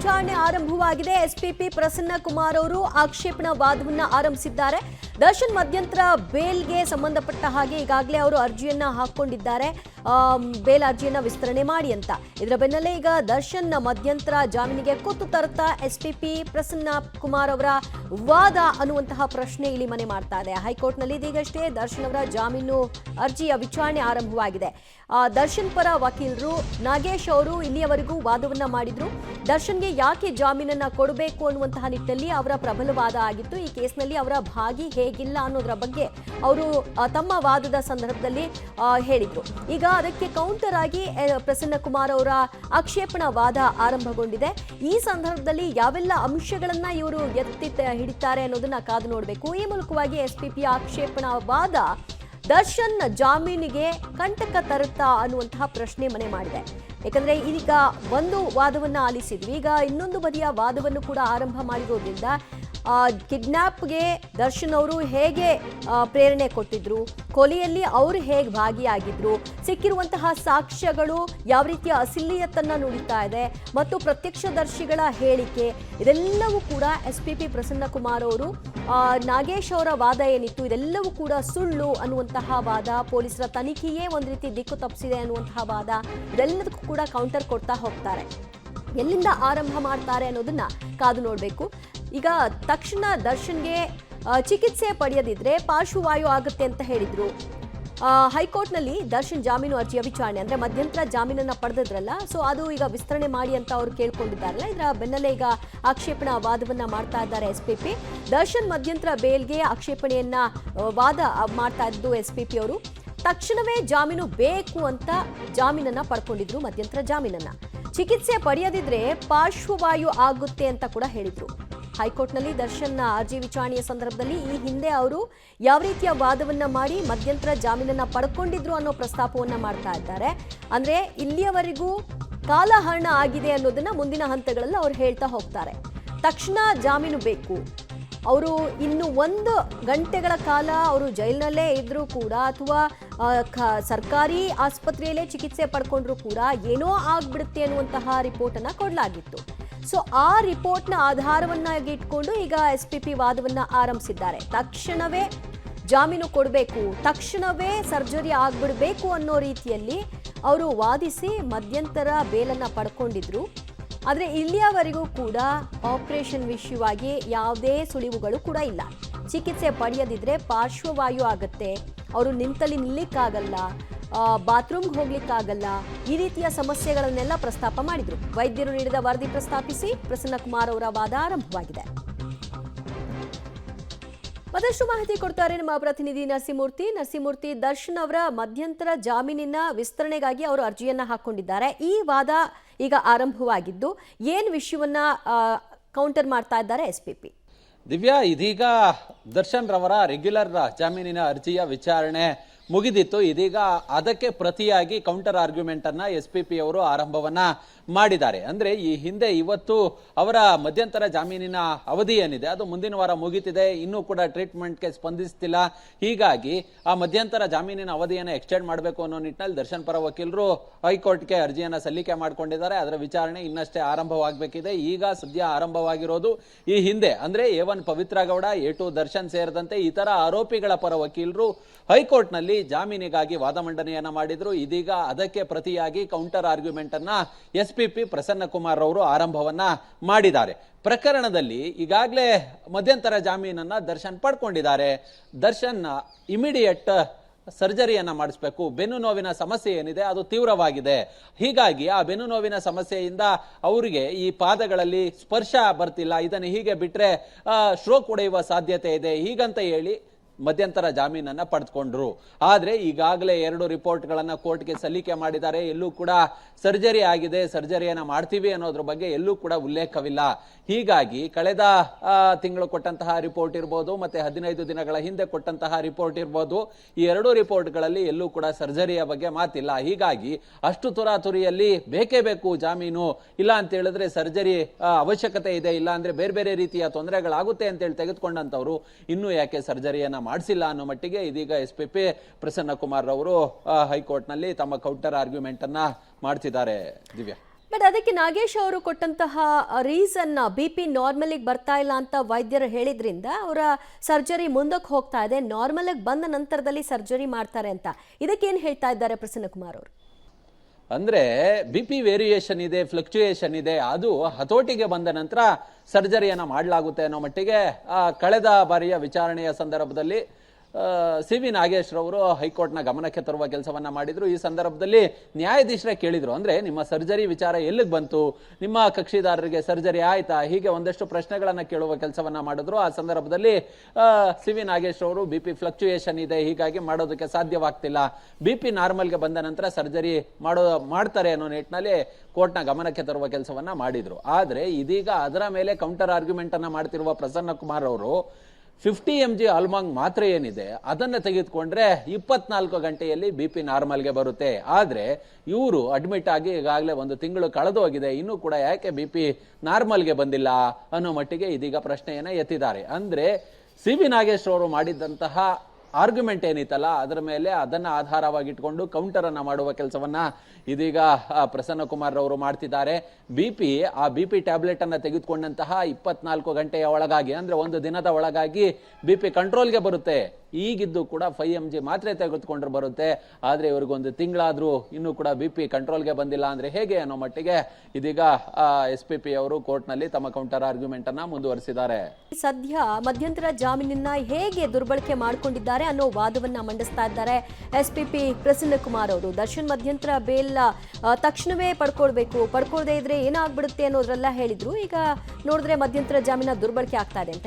ವಿಚಾರಣೆ ಆರಂಭವಾಗಿದೆ. ಎಸ್ಪಿಪಿ ಪ್ರಸನ್ನ ಕುಮಾರ್ ಅವರು ಆಕ್ಷೇಪಣಾ ವಾದವನ್ನ ಆರಂಭಿಸಿದ್ದಾರೆ. ದರ್ಶನ್ ಮಧ್ಯಂತರ ಬೇಲ್ಗೆ ಸಂಬಂಧಪಟ್ಟ ಹಾಗೆ ಈಗಾಗಲೇ ಅವರು ಅರ್ಜಿಯನ್ನ ಹಾಕೊಂಡಿದ್ದಾರೆ, ಬೇಲ್ ಅರ್ಜಿಯನ್ನ ವಿಸ್ತರಣೆ ಮಾಡಿ ಅಂತ. ಇದರ ಬೆನ್ನಲ್ಲೇ ಈಗ ದರ್ಶನ್ ಮಧ್ಯಂತರ ಜಾಮೀನಿಗೆ ಕುತ್ತು ತರುತ್ತಾ ಎಸ್ಪಿಪಿ ಪ್ರಸನ್ನ ಕುಮಾರ್ ಅವರ ವಾದ ಅನ್ನುವಂತಹ ಪ್ರಶ್ನೆ ಇಲ್ಲಿ ಮನೆ ಮಾಡ್ತಾ ಇದೆ. ಹೈಕೋರ್ಟ್ನಲ್ಲಿ ಇದೀಗಷ್ಟೇ ದರ್ಶನ್ ಅವರ ಜಾಮೀನು ಅರ್ಜಿಯ ವಿಚಾರಣೆ ಆರಂಭವಾಗಿದೆ. ದರ್ಶನ್ ಪರ ವಕೀಲರು ನಾಗೇಶ್ ಅವರು ಇಲ್ಲಿಯವರೆಗೂ ವಾದವನ್ನ ಮಾಡಿದ್ರು. ದರ್ಶನ್ಗೆ ಯಾಕೆ ಜಾಮೀನನ್ನ ಕೊಡಬೇಕು ಅನ್ನುವಂತಹ ನಿಟ್ಟಿನಲ್ಲಿ ಅವರ ಪ್ರಬಲ ವಾದ ಆಗಿತ್ತು. ಈ ಕೇಸ್ನಲ್ಲಿ ಅವರ ಭಾಗಿ ಹೇಗಿಲ್ಲ ಅನ್ನೋದರ ಬಗ್ಗೆ ಅವರು ತಮ್ಮ ವಾದದ ಸಂದರ್ಭದಲ್ಲಿ ಹೇಳಿದ್ರು. ಈಗ ಅದಕ್ಕೆ ಕೌಂಟರ್ ಆಗಿ ಪ್ರಸನ್ನ ಕುಮಾರ್ ಅವರ ಆಕ್ಷೇಪಣಾ ವಾದ ಆರಂಭಗೊಂಡಿದೆ. ಈ ಸಂದರ್ಭದಲ್ಲಿ ಯಾವೆಲ್ಲ ಅಂಶಗಳನ್ನ ಇವರು ಎತ್ತಿ ಹಿಡಿತಾರೆ ಅನ್ನೋದನ್ನ ಕಾದು ನೋಡಬೇಕು. ಈ ಮೂಲಕವಾಗಿ ಎಸ್ಪಿಪಿ ಆಕ್ಷೇಪಣಾ ವಾದ ದರ್ಶನ್ ಜಾಮೀನಿಗೆ ಕಂಟಕ ತರುತ್ತಾ ಅನ್ನುವಂತಹ ಪ್ರಶ್ನೆ ಮನೆ ಮಾಡಿದೆ. ಯಾಕಂದ್ರೆ ಈಗ ಒಂದು ವಾದವನ್ನ ಆಲಿಸಿದ್ವಿ, ಈಗ ಇನ್ನೊಂದು ಬದಿಯ ವಾದವನ್ನು ಕೂಡ ಆರಂಭ ಮಾಡಿರೋದ್ರಿಂದ ಕಿಡ್ನಾಪ್ಗೆ ದರ್ಶನ್ ಅವರು ಹೇಗೆ ಪ್ರೇರಣೆ ಕೊಟ್ಟಿದ್ರು, ಕೊಲೆಯಲ್ಲಿ ಅವರು ಹೇಗೆ ಭಾಗಿಯಾಗಿದ್ರು, ಸಿಕ್ಕಿರುವಂತಹ ಸಾಕ್ಷ್ಯಗಳು ಯಾವ ರೀತಿಯ ಅಸಲಿಯತ್ತನ್ನ ನುಡಿತಾ ಇದೆ ಮತ್ತು ಪ್ರತ್ಯಕ್ಷದರ್ಶಿಗಳ ಹೇಳಿಕೆ ಇದೆಲ್ಲವೂ ಕೂಡ ಎಸ್ಪಿಪಿ ಪ್ರಸನ್ನ ಕುಮಾರ್ ಅವರು ನಾಗೇಶ್ ಅವರ ವಾದ ಏನಿತ್ತು ಇದೆಲ್ಲವೂ ಕೂಡ ಸುಳ್ಳು ಅನ್ನುವಂತಹ ವಾದ, ಪೊಲೀಸರ ತನಿಖೆಯೇ ಒಂದು ರೀತಿ ದಿಕ್ಕು ತಪ್ಪಿಸಿದೆ ಅನ್ನುವಂತಹ ವಾದ, ಇದೆಲ್ಲದಕ್ಕೂ ಕೂಡ ಕೌಂಟರ್ ಕೊಡ್ತಾ ಹೋಗ್ತಾರೆ. ಎಲ್ಲಿಂದ ಆರಂಭ ಮಾಡ್ತಾರೆ ಅನ್ನೋದನ್ನ ಕಾದು ನೋಡಬೇಕು. ಈಗ ತಕ್ಷಣ ದರ್ಶನ್ಗೆ ಚಿಕಿತ್ಸೆ ಪಡೆಯದಿದ್ರೆ ಪಾರ್ಶ್ವವಾಯು ಆಗುತ್ತೆ ಅಂತ ಹೇಳಿದ್ರು. ಹೈಕೋರ್ಟ್ನಲ್ಲಿ ದರ್ಶನ್ ಜಾಮೀನು ಅರ್ಜಿಯ ವಿಚಾರಣೆ ಅಂದ್ರೆ ಮಧ್ಯಂತರ ಜಾಮೀನನ್ನ ಪಡೆದಿದ್ರಲ್ಲ, ಸೊ ಅದು ಈಗ ವಿಸ್ತರಣೆ ಮಾಡಿ ಅಂತ ಅವರು ಕೇಳ್ಕೊಂಡಿದ್ದಾರಲ್ಲ, ಇದರ ಬೆನ್ನಲ್ಲೇ ಈಗ ಆಕ್ಷೇಪಣಾ ವಾದವನ್ನ ಮಾಡ್ತಾ ಇದ್ದಾರೆ ಎಸ್ಪಿಪಿ. ದರ್ಶನ್ ಮಧ್ಯಂತರ ಬೇಲ್ಗೆ ಆಕ್ಷೇಪಣೆಯನ್ನ ವಾದ ಮಾಡ್ತಾ ಇದ್ದು ಎಸ್ಪಿಪಿ ಅವರು ತಕ್ಷಣವೇ ಜಾಮೀನು ಬೇಕು ಅಂತ ಜಾಮೀನನ್ನ ಪಡ್ಕೊಂಡಿದ್ರು. ಮಧ್ಯಂತರ ಜಾಮೀನನ್ನ ಚಿಕಿತ್ಸೆ ಪಡೆಯದಿದ್ರೆ ಪಾರ್ಶ್ವವಾಯು ಆಗುತ್ತೆ ಅಂತ ಕೂಡ ಹೇಳಿದ್ರು. ಹೈಕೋರ್ಟ್ನಲ್ಲಿ ದರ್ಶನ್ ಅರ್ಜಿ ವಿಚಾರಣೆಯ ಸಂದರ್ಭದಲ್ಲಿ ಈ ಹಿಂದೆ ಅವರು ಯಾವ ರೀತಿಯ ವಾದವನ್ನ ಮಾಡಿ ಮಧ್ಯಂತರ ಜಾಮೀನನ್ನ ಪಡ್ಕೊಂಡಿದ್ರು ಅನ್ನೋ ಪ್ರಸ್ತಾಪವನ್ನ ಮಾಡ್ತಾ ಇದ್ದಾರೆ. ಅಂದ್ರೆ ಇಲ್ಲಿಯವರೆಗೂ ಕಾಲಹರಣ ಆಗಿದೆ ಅನ್ನೋದನ್ನ ಮುಂದಿನ ಹಂತಗಳಲ್ಲಿ ಅವ್ರು ಹೇಳ್ತಾ ಹೋಗ್ತಾರೆ. ತಕ್ಷಣ ಜಾಮೀನು ಬೇಕು, ಅವರು ಇನ್ನು 1 ಗಂಟೆಗಳ ಕಾಲ ಅವರು ಜೈಲಿನಲ್ಲೇ ಇದ್ರೂ ಕೂಡ ಅಥವಾ ಸರ್ಕಾರಿ ಆಸ್ಪತ್ರೆಯಲ್ಲೇ ಚಿಕಿತ್ಸೆ ಪಡ್ಕೊಂಡ್ರು ಕೂಡ ಏನೋ ಆಗ್ಬಿಡುತ್ತೆ ಅನ್ನುವಂತಹ ರಿಪೋರ್ಟ್ ಅನ್ನ ಕೊಡಲಾಗಿತ್ತು. ಸೊ ಆ ರಿಪೋರ್ಟ್ನ ಆಧಾರವನ್ನಾಗಿ ಇಟ್ಕೊಂಡು ಈಗ ಎಸ್ಪಿಪಿ ವಾದವನ್ನ ಆರಂಭಿಸಿದ್ದಾರೆ. ತಕ್ಷಣವೇ ಜಾಮೀನು ಕೊಡಬೇಕು, ತಕ್ಷಣವೇ ಸರ್ಜರಿ ಆಗ್ಬಿಡ್ಬೇಕು ಅನ್ನೋ ರೀತಿಯಲ್ಲಿ ಅವರು ವಾದಿಸಿ ಮಧ್ಯಂತರ ಬೇಲನ್ನ ಪಡ್ಕೊಂಡಿದ್ರು. ಆದರೆ ಇಲ್ಲಿಯವರೆಗೂ ಕೂಡ ಆಪರೇಷನ್ ವಿಷಯವಾಗಿ ಯಾವುದೇ ಸುಳಿವುಗಳು ಕೂಡ ಇಲ್ಲ. ಚಿಕಿತ್ಸೆ ಪಡೆಯದಿದ್ರೆ ಪಾರ್ಶ್ವವಾಯು ಆಗುತ್ತೆ, ಅವರು ನಿಂತಲ್ಲಿ ನಿಲ್ಲಿಕ್ಕಾಗಲ್ಲ, ಬಾತ್ರೂಮ್ಗೆ ಹೋಗ್ಲಿಕ್ಕಾಗಲ್ಲ, ಈ ರೀತಿಯ ಸಮಸ್ಯೆಗಳನ್ನೆಲ್ಲ ಪ್ರಸ್ತಾಪ ಮಾಡಿದ್ರು. ವೈದ್ಯರು ನೀಡಿದ ವರದಿ ಪ್ರಸ್ತಾಪಿಸಿ ಪ್ರಸನ್ನ ಕುಮಾರ್ ಅವರ ವಾದ ಆರಂಭವಾಗಿದೆ. ಮತ್ತಷ್ಟು ಮಾಹಿತಿ ಕೊಡ್ತಾರೆ ನಮ್ಮ ಪ್ರತಿನಿಧಿ ನರಸಿಂಹಮೂರ್ತಿ. ದರ್ಶನ್ ಅವರ ಮಧ್ಯಂತರ ಜಾಮೀನಿನ ವಿಸ್ತರಣೆಗಾಗಿ ಅವರು ಅರ್ಜಿಯನ್ನ ಹಾಕೊಂಡಿದ್ದಾರೆ. ಈ ವಾದ ಈಗ ಆರಂಭವಾಗಿದ್ದು ಏನ್ ವಿಷಯವನ್ನ ಕೌಂಟರ್ ಮಾಡ್ತಾ ಇದ್ದಾರೆ ಎಸ್ಪಿಪಿ? ದಿವ್ಯಾ, ಇದೀಗ ದರ್ಶನ್ ರವರ ರೆಗ್ಯುಲರ್ ಜಾಮೀನಿನ ಅರ್ಜಿಯ ವಿಚಾರಣೆ ಮುಗಿದಿತ್ತು. ಇದೀಗ ಅದಕ್ಕೆ ಪ್ರತಿಯಾಗಿ ಕೌಂಟರ್ ಆರ್ಗ್ಯುಮೆಂಟ್ ಅನ್ನ ಎಸ್ಪಿಪಿ ಅವರು ಆರಂಭವನ್ನ ಮಾಡಿದ್ದಾರೆ. ಅಂದ್ರೆ ಈ ಹಿಂದೆ ಇವತ್ತು ಅವರ ಮಧ್ಯಂತರ ಜಾಮೀನಿನ ಅವಧಿ ಏನಿದೆ ಅದು ಮುಂದಿನ ವಾರ ಮುಗಿತಿದೆ, ಇನ್ನೂ ಕೂಡ ಟ್ರೀಟ್ಮೆಂಟ್ಗೆ ಸ್ಪಂದಿಸ್ತಿಲ್ಲ. ಹೀಗಾಗಿ ಆ ಮಧ್ಯಂತರ ಜಾಮೀನಿನ ಅವಧಿಯನ್ನು ಎಕ್ಸ್ಟೆಂಡ್ ಮಾಡಬೇಕು ಅನ್ನೋ ನಿಟ್ಟಿನಲ್ಲಿ ದರ್ಶನ್ ಪರ ವಕೀಲರು ಹೈಕೋರ್ಟ್ಗೆ ಅರ್ಜಿಯನ್ನ ಸಲ್ಲಿಕೆ ಮಾಡಿಕೊಂಡಿದ್ದಾರೆ. ಅದರ ವಿಚಾರಣೆ ಇನ್ನಷ್ಟೇ ಆರಂಭವಾಗಬೇಕಿದೆ. ಈಗ ಸದ್ಯ ಆರಂಭವಾಗಿರೋದು ಈ ಹಿಂದೆ ಅಂದ್ರೆ A1 ಪವಿತ್ರ ಗೌಡ, A2 ದರ್ಶನ್ ಸೇರಿದಂತೆ ಇತರ ಆರೋಪಿಗಳ ಪರ ವಕೀಲರು ಹೈಕೋರ್ಟ್ನಲ್ಲಿ ಜಾಮೀನಿಗಾಗಿ ವಾದ ಮಂಡನೆಯನ್ನ ಮಾಡಿದ್ರು. ಇದೀಗ ಅದಕ್ಕೆ ಪ್ರತಿಯಾಗಿ ಕೌಂಟರ್ ಆರ್ಗ್ಯುಮೆಂಟ್ ಅನ್ನ ಎಸ್ಪಿಪಿ ಪ್ರಸನ್ನ ಕುಮಾರ್ ಅವರು ಆರಂಭವನ್ನ ಮಾಡಿದ್ದಾರೆ. ಪ್ರಕರಣದಲ್ಲಿ ಈಗಾಗಲೇ ಮಧ್ಯಂತರ ಜಾಮೀನನ್ನ ದರ್ಶನ್ ಪಡ್ಕೊಂಡಿದ್ದಾರೆ. ದರ್ಶನ್ ಇಮಿಡಿಯೇಟ್ ಸರ್ಜರಿಯನ್ನ ಮಾಡಿಸ್ಬೇಕು. ಬೆನ್ನು ನೋವಿನ ಸಮಸ್ಯೆ ಏನಿದೆ ಅದು ತೀವ್ರವಾಗಿದೆ. ಹೀಗಾಗಿ ಆ ಬೆನ್ನು ನೋವಿನ ಸಮಸ್ಯೆಯಿಂದ ಅವರಿಗೆ ಈ ಪಾದಗಳಲ್ಲಿ ಸ್ಪರ್ಶ ಬರ್ತಿಲ್ಲ, ಇದನ್ನು ಹೀಗೆ ಬಿಟ್ರೆ ಸ್ಟ್ರೋಕ್ ಹೊಡೆಯುವ ಸಾಧ್ಯತೆ ಇದೆ, ಹೀಗಂತ ಹೇಳಿ ಮಧ್ಯಂತರ ಜಾಮೀನನ್ನ ಪಡೆದುಕೊಂಡ್ರು. ಆದ್ರೆ ಈಗಾಗಲೇ 2 ರಿಪೋರ್ಟ್ಗಳನ್ನ ಕೋರ್ಟ್ಗೆ ಸಲ್ಲಿಕೆ ಮಾಡಿದ್ದಾರೆ. ಎಲ್ಲೂ ಕೂಡ ಸರ್ಜರಿ ಆಗಿದೆ, ಸರ್ಜರಿಯನ್ನ ಮಾಡ್ತೀವಿ ಅನ್ನೋದ್ರ ಬಗ್ಗೆ ಎಲ್ಲೂ ಕೂಡ ಉಲ್ಲೇಖವಿಲ್ಲ. ಹೀಗಾಗಿ ಕಳೆದ ತಿಂಗಳು ಕೊಟ್ಟಂತಹ ರಿಪೋರ್ಟ್ ಇರ್ಬೋದು, ಮತ್ತೆ 15 ದಿನಗಳ ಹಿಂದೆ ಕೊಟ್ಟಂತಹ ರಿಪೋರ್ಟ್ ಇರ್ಬೋದು, ಈ 2 ರಿಪೋರ್ಟ್ಗಳಲ್ಲಿ ಎಲ್ಲೂ ಕೂಡ ಸರ್ಜರಿಯ ಬಗ್ಗೆ ಮಾತಿಲ್ಲ. ಹೀಗಾಗಿ ಅಷ್ಟು ತುರಾತುರಿಯಲ್ಲಿ ಬೇಕೇ ಬೇಕು ಜಾಮೀನು, ಇಲ್ಲ ಅಂತ ಹೇಳಿದ್ರೆ ಸರ್ಜರಿ ಅವಶ್ಯಕತೆ ಇದೆ, ಇಲ್ಲ ಅಂದ್ರೆ ಬೇರೆ ಬೇರೆ ರೀತಿಯ ತೊಂದರೆಗಳಾಗುತ್ತೆ ಅಂತೇಳಿ ತೆಗೆದುಕೊಂಡಂತವ್ರು ಇನ್ನೂ ಯಾಕೆ ಸರ್ಜರಿಯನ್ನ ಮಾಡಿಸಿಲ್ಲ ಅನ್ನೋ ಮಟ್ಟಿಗೆ ಇದೀಗ ಎಸ್ಪಿಪಿ ಪ್ರಸನ್ನ ಕುಮಾರ್ ಅವರು ಹೈಕೋರ್ಟ್ ನಲ್ಲಿ ತಮ್ಮ ಕೌಂಟರ್ ಆರ್ಗ್ಯುಮೆಂಟ್ ಅನ್ನ ಮಾಡ್ತಿದ್ದಾರೆ. ದಿವ್ಯಾ, ಬಟ್ ಅದಕ್ಕೆ ನಾಗೇಶ್ ಅವರು ಕೊಟ್ಟಂತಹ ರೀಸನ್ BP ನಾರ್ಮಲಿಗೆ ಬರ್ತಾ ಇಲ್ಲ ಅಂತ ವೈದ್ಯರು ಹೇಳಿದ್ರಿಂದ ಅವರ ಸರ್ಜರಿ ಮುಂದಕ್ಕೆ ಹೋಗ್ತಾ ಇದೆ, ನಾರ್ಮಲಿಗೆ ಬಂದ ನಂತರದಲ್ಲಿ ಸರ್ಜರಿ ಮಾಡ್ತಾರೆ ಅಂತ. ಇದಕ್ಕೇನು ಹೇಳ್ತಾ ಇದ್ದಾರೆ ಪ್ರಸನ್ನಕುಮಾರ್ ಅವರು? ಅಂದ್ರೆ BP ವೇರಿಯೇಷನ್ ಇದೆ, ಫ್ಲಕ್ಚುಯೇಷನ್ ಇದೆ, ಅದು ಹತೋಟಿಗೆ ಬಂದ ನಂತರ ಸರ್ಜರಿಯನ್ನ ಮಾಡಲಾಗುತ್ತೆ ಅನ್ನೋ ಮಟ್ಟಿಗೆ ಕಳೆದ ಬಾರಿಯ ವಿಚಾರಣೆಯ ಸಂದರ್ಭದಲ್ಲಿ CV ನಾಗೇಶ್ ರವರು ಹೈಕೋರ್ಟ್ನ ಗಮನಕ್ಕೆ ತರುವ ಕೆಲಸವನ್ನ ಮಾಡಿದ್ರು. ಈ ಸಂದರ್ಭದಲ್ಲಿ ನ್ಯಾಯಾಧೀಶರೇ ಕೇಳಿದ್ರು, ಅಂದ್ರೆ ನಿಮ್ಮ ಸರ್ಜರಿ ವಿಚಾರ ಎಲ್ಲಿಗೆ ಬಂತು, ನಿಮ್ಮ ಕಕ್ಷಿದಾರರಿಗೆ ಸರ್ಜರಿ ಆಯ್ತಾ, ಹೀಗೆ ಒಂದಷ್ಟು ಪ್ರಶ್ನೆಗಳನ್ನ ಕೇಳುವ ಕೆಲಸವನ್ನ ಮಾಡಿದ್ರು. ಆ ಸಂದರ್ಭದಲ್ಲಿ CV ನಾಗೇಶ್ ರವರು BP ಫ್ಲಕ್ಚುಯೇಷನ್ ಇದೆ, ಹೀಗಾಗಿ ಮಾಡೋದಕ್ಕೆ ಸಾಧ್ಯವಾಗ್ತಿಲ್ಲ, BP ನಾರ್ಮಲ್ಗೆ ಬಂದ ನಂತರ ಸರ್ಜರಿ ಮಾಡ್ತಾರೆ ಅನ್ನೋ ನಿಟ್ಟಿನಲ್ಲಿ ಕೋರ್ಟ್ನ ಗಮನಕ್ಕೆ ತರುವ ಕೆಲಸವನ್ನ ಮಾಡಿದ್ರು. ಆದ್ರೆ ಇದೀಗ ಅದರ ಮೇಲೆ ಕೌಂಟರ್ ಆರ್ಗ್ಯುಮೆಂಟ್ ಅನ್ನ ಮಾಡ್ತಿರುವ ಪ್ರಸನ್ನ ಕುಮಾರ್ ಅವರು 50 mg ಆಲ್ಮಾಂಗ್ ಮಾತ್ರೆ ಏನಿದೆ ಅದನ್ನ ತೆಗೆದುಕೊಂಡ್ರೆ 24 ಗಂಟೆಯಲ್ಲಿ BP ನಾರ್ಮಲ್ಗೆ ಬರುತ್ತೆ. ಆದ್ರೆ ಇವರು ಅಡ್ಮಿಟ್ ಆಗಿ ಈಗಾಗಲೇ 1 ತಿಂಗಳು ಕಳೆದು ಹೋಗಿದೆ, ಇನ್ನೂ ಕೂಡ ಯಾಕೆ BP ನಾರ್ಮಲ್ಗೆ ಬಂದಿಲ್ಲ ಅನ್ನೋ ಮಟ್ಟಿಗೆ ಇದೀಗ ಪ್ರಶ್ನೆಯನ್ನ ಎತ್ತಿದ್ದಾರೆ. ಅಂದ್ರೆ CV ನಾಗೇಶ್ ಅವರು ಮಾಡಿದಂತಹ ಆರ್ಗ್ಯುಮೆಂಟ್ ಏನಿತ್ತಲ್ಲ ಅದರ ಮೇಲೆ ಅದನ್ನ ಆಧಾರವಾಗಿಟ್ಕೊಂಡು ಕೌಂಟರ್ ಅನ್ನ ಮಾಡುವ ಕೆಲಸವನ್ನ ಇದೀಗ ಪ್ರಸನ್ನ ಕುಮಾರ್ ಅವರು ಮಾಡ್ತಿದ್ದಾರೆ. ಆ BP ಟ್ಯಾಬ್ಲೆಟ್ ಅನ್ನ ತೆಗೆದುಕೊಂಡಂತಹ 24 ಗಂಟೆಯ ಒಳಗಾಗಿ, ಅಂದ್ರೆ 1 ದಿನದ ಒಳಗಾಗಿ BP ಕಂಟ್ರೋಲ್ಗೆ ಬರುತ್ತೆ. ಈಗಿದ್ದು ಕೂಡ 5 mg ಮಾತ್ರೆ ತೆಗೆದುಕೊಂಡ್ರೆ ಬರುತ್ತೆ, ಆದ್ರೆ ಇವ್ರಿಗೆ 1 ತಿಂಗಳಾದ್ರೂ ಇನ್ನೂ ಕೂಡ BP ಕಂಟ್ರೋಲ್ಗೆ ಬಂದಿಲ್ಲ ಅಂದ್ರೆ ಹೇಗೆ ಅನ್ನೋ ಮಟ್ಟಿಗೆ ಇದೀಗ SPP ಅವರು ಕೋರ್ಟ್ ನಲ್ಲಿ ತಮ್ಮ ಕೌಂಟರ್ ಆರ್ಗ್ಯುಮೆಂಟ್ ಅನ್ನ ಮುಂದುವರಿಸಿದ್ದಾರೆ. ಸದ್ಯ ಮಧ್ಯಂತರ ಜಾಮೀನನ್ನ ಹೇಗೆ ದುರ್ಬಳಕೆ ಮಾಡಿಕೊಂಡಿದ್ದಾರೆ ಅನ್ನೋ ವಾದವನ್ನ ಮಂಡಿಸ್ತಾ ಇದ್ದಾರೆ SPP ಪ್ರಸನ್ನ ಕುಮಾರ್ ಅವರು. ದರ್ಶನ್ ಮಧ್ಯಂತರ ಬೇಲ್ ತಕ್ಷಣವೇ ಪಡ್ಕೊಳ್ಬೇಕು, ಪಡ್ಕೊಳ್ದೇ ಇದ್ರೆ ಏನಾಗ್ಬಿಡುತ್ತೆ ಅನ್ನೋದ್ರೆಲ್ಲ ಹೇಳಿದ್ರು. ಈಗ ನೋಡಿದ್ರೆ ಮಧ್ಯಂತರ ಜಾಮೀನ ದುರ್ಬಳಕೆ ಆಗ್ತಾ ಇದೆ ಅಂತ